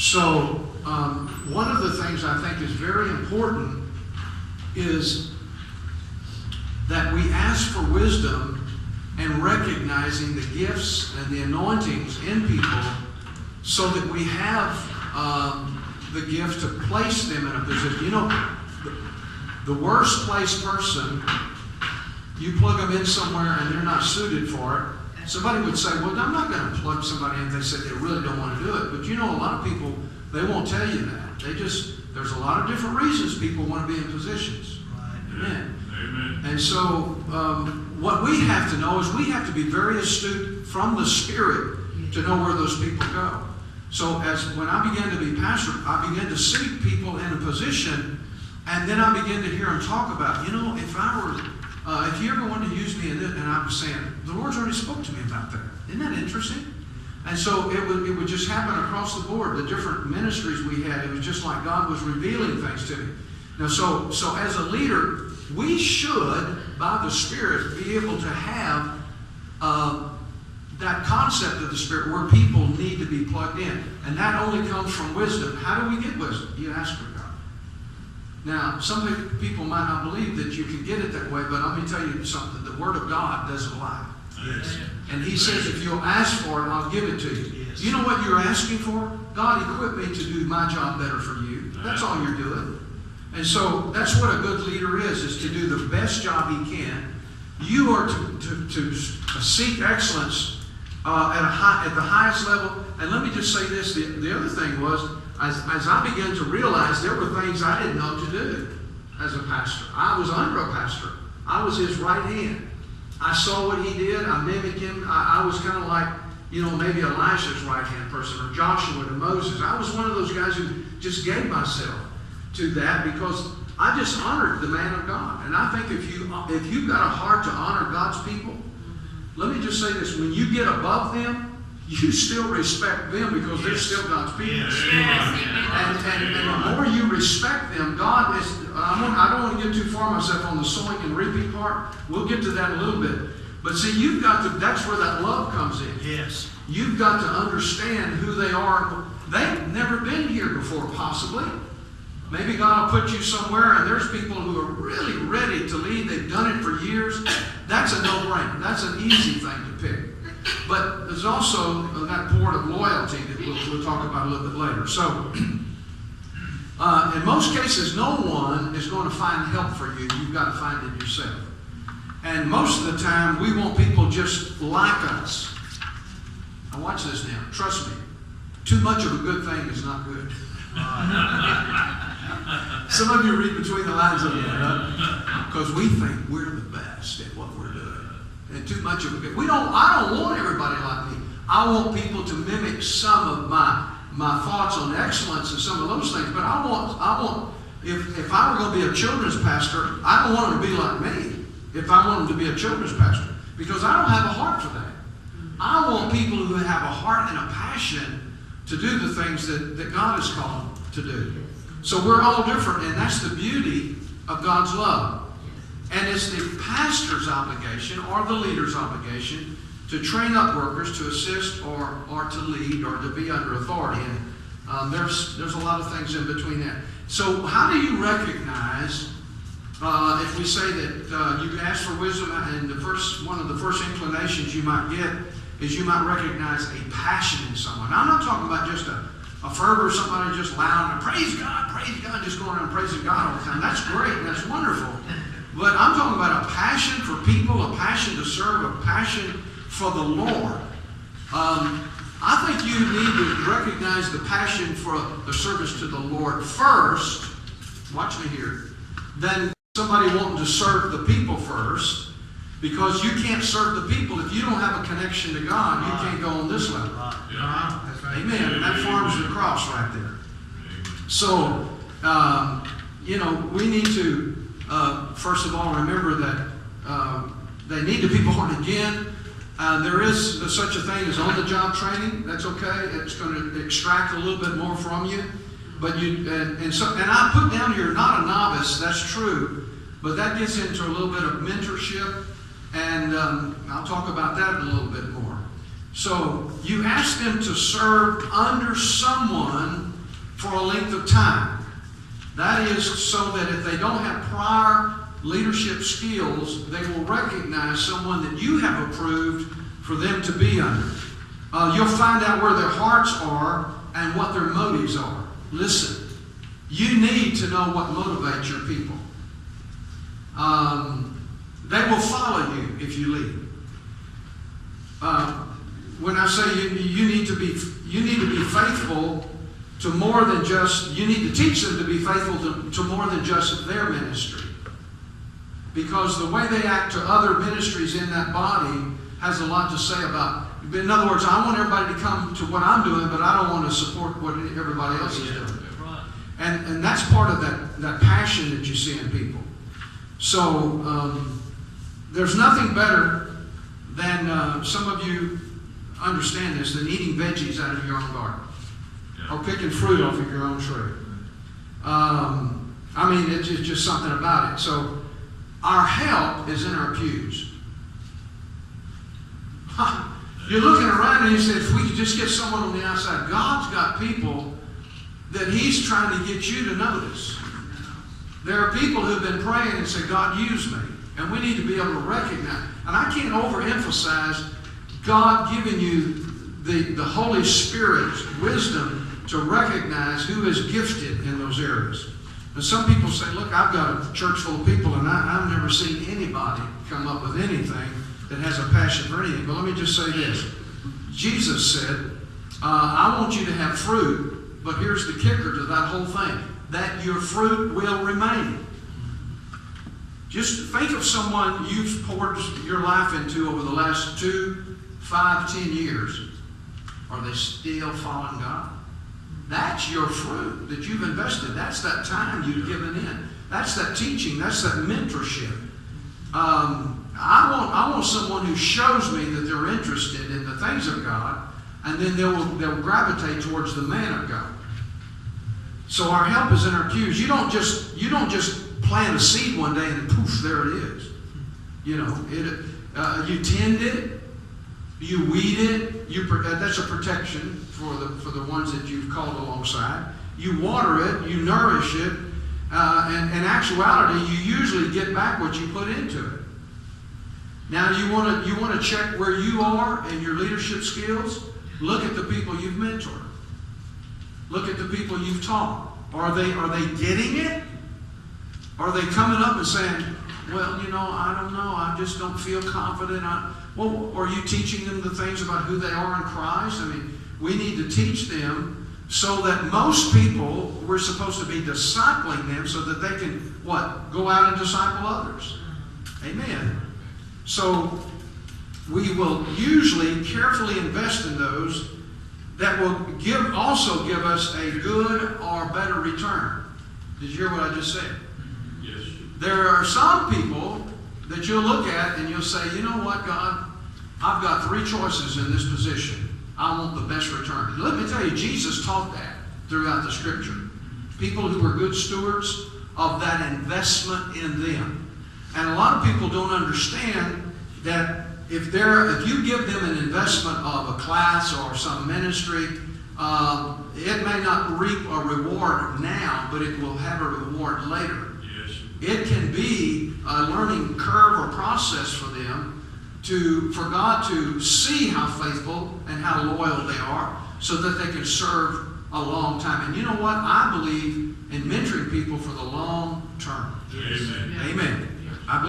So one of the things I think is very important is that we ask for wisdom and recognizing the gifts and the anointings in people so that we have the gift to place them in a position. You know, the worst placed person, you plug them in somewhere and they're not suited for it. Somebody would say, well, I'm not going to plug somebody in if they said they really don't want to do it. But you know, a lot of people, they won't tell you that. There's a lot of different reasons people want to be in positions. Amen. Amen. And so what we have to know is we have to be very astute from the Spirit to know where those people go. So when I began to be pastor, I began to seek people in a position, and then I began to hear them talk about, you know, if you ever wanted to use me in it, and I was saying, the Lord's already spoke to me about that. Isn't that interesting? And so it would just happen across the board. The different ministries we had, it was just like God was revealing things to me. Now, so as a leader, we should, by the Spirit, be able to have that concept of the Spirit where people need to be plugged in. And that only comes from wisdom. How do we get wisdom? You ask for God. Now, some people might not believe that you can get it that way, but let me tell you something. The Word of God doesn't lie. Yes. And He says, if you'll ask for it, I'll give it to you. Yes. You know what you're asking for? God, equip me to do my job better for you. That's all you're doing. And so that's what a good leader is to do the best job he can. You are to seek excellence at the highest level. And let me just say this. The other thing was, as I began to realize there were things I didn't know to do as a pastor. I was under a pastor. I was his right hand. I saw what he did. I mimicked him. I was kind of like, you know, maybe Elisha's right-hand person, or Joshua to Moses. I was one of those guys who just gave myself to that because I just honored the man of God. And I think if you've got a heart to honor God's people, let me just say this. When you get above them, you still respect them because they're still God's people. Yes. And the more you respect them, God is, I don't want to get too far myself on the sowing and reaping part. We'll get to that in a little bit. But see, that's where that love comes in. Yes. You've got to understand who they are. They've never been here before, possibly. Maybe God will put you somewhere and there's people who are really ready to lead. They've done it for years. That's a no-brainer. That's an easy thing to pick. But there's also that port of loyalty that we'll talk about a little bit later. So, in most cases, no one is going to find help for you. You've got to find it yourself. And most of the time, we want people just like us. Now watch this now. Trust me. Too much of a good thing is not good. Some of you read between the lines of it, right? Because we think we're the best at what we're doing. And too much of a good. I don't want everybody like me. I want people to mimic some of my thoughts on excellence and some of those things. But I want if I were going to be a children's pastor, I don't want them to be like me. If I want them to be a children's pastor, because I don't have a heart for that. I want people who have a heart and a passion to do the things that God has called them to do. So we're all different, and that's the beauty of God's love. And it's the pastor's obligation or the leader's obligation to train up workers to assist or to lead or to be under authority. And there's a lot of things in between that. So how do you recognize, if we say that you ask for wisdom, and one of the first inclinations you might get is you might recognize a passion in someone. Now, I'm not talking about just a fervor, somebody just loud and praise God, just going around praising God all the time. That's great, and that's wonderful. But I'm talking about a passion for people, a passion to serve, a passion for the Lord. I think you need to recognize the passion for the service to the Lord first, watch me here, then somebody wanting to serve the people first, because you can't serve the people if you don't have a connection to God. You can't go on this level. Amen. And that forms the cross right there. So, we need to, first of all, remember that they need to be born again. There is such a thing as on-the-job training. That's okay. It's going to extract a little bit more from you. But and I put down here, not a novice. That's true. But that gets into a little bit of mentorship. And I'll talk about that a little bit more. So you ask them to serve under someone for a length of time. That is so that if they don't have prior leadership skills, they will recognize someone that you have approved for them to be under. You'll find out where their hearts are and what their motives are. Listen, you need to know what motivates your people. They will follow you if you lead. When I say you need to be faithful to more than just, you need to teach them to be faithful to more than just their ministry. Because the way they act to other ministries in that body has a lot to say about. In other words, I want everybody to come to what I'm doing, but I don't want to support what everybody else is doing. And that's part of that passion that you see in people. So there's nothing better than, some of you understand this, than eating veggies out of your own garden. Or picking fruit off of your own tree. I mean, it's just something about it. So our help is in our pews. You're looking around and you say, if we could just get someone on the outside. God's got people that He's trying to get you to notice. There are people who've been praying and say, God, use me. And we need to be able to recognize. And I can't overemphasize God giving you the Holy Spirit's wisdom to recognize who is gifted in those areas. And some people say, look, I've got a church full of people and I've never seen anybody come up with anything that has a passion for anything. But let me just say this. Jesus said, I want you to have fruit, but here's the kicker to that whole thing, that your fruit will remain. Just think of someone you've poured your life into over the last 2, 5, 10 years. Are they still following God? That's your fruit that you've invested. That's that time you've given in. That's that teaching. That's that mentorship. I want someone who shows me that they're interested in the things of God, and then they'll gravitate towards the man of God. So our help is in our pews. You don't just plant a seed one day and poof, there it is. You know, you tend it, you weed it. That's a protection for the ones that you've called alongside. You water it, you nourish it, and in actuality, you usually get back what you put into it. Now, you want to check where you are in your leadership skills. Look at the people you've mentored. Look at the people you've taught. Are they getting it? Are they coming up and saying, well, I don't know, I just don't feel confident. Well, are you teaching them the things about who they are in Christ? I mean, we need to teach them so that most people, we're supposed to be discipling them so that they can, what? Go out and disciple others. Amen. So we will usually carefully invest in those that will also give us a good or better return. Did you hear what I just said? Yes. There are some people that you'll look at and you'll say, you know what, God? I've got 3 choices in this position. I want the best return. Let me tell you, Jesus taught that throughout the Scripture. People who were good stewards of that investment in them. And a lot of people don't understand that if you give them an investment of a class or some ministry, it may not reap a reward now, but it will have a reward later. Yes. It can be a learning curve or process for them for God to see how faithful and how loyal they are so that they can serve a long time. And you know what? I believe in mentoring people for the long term. Amen. Amen.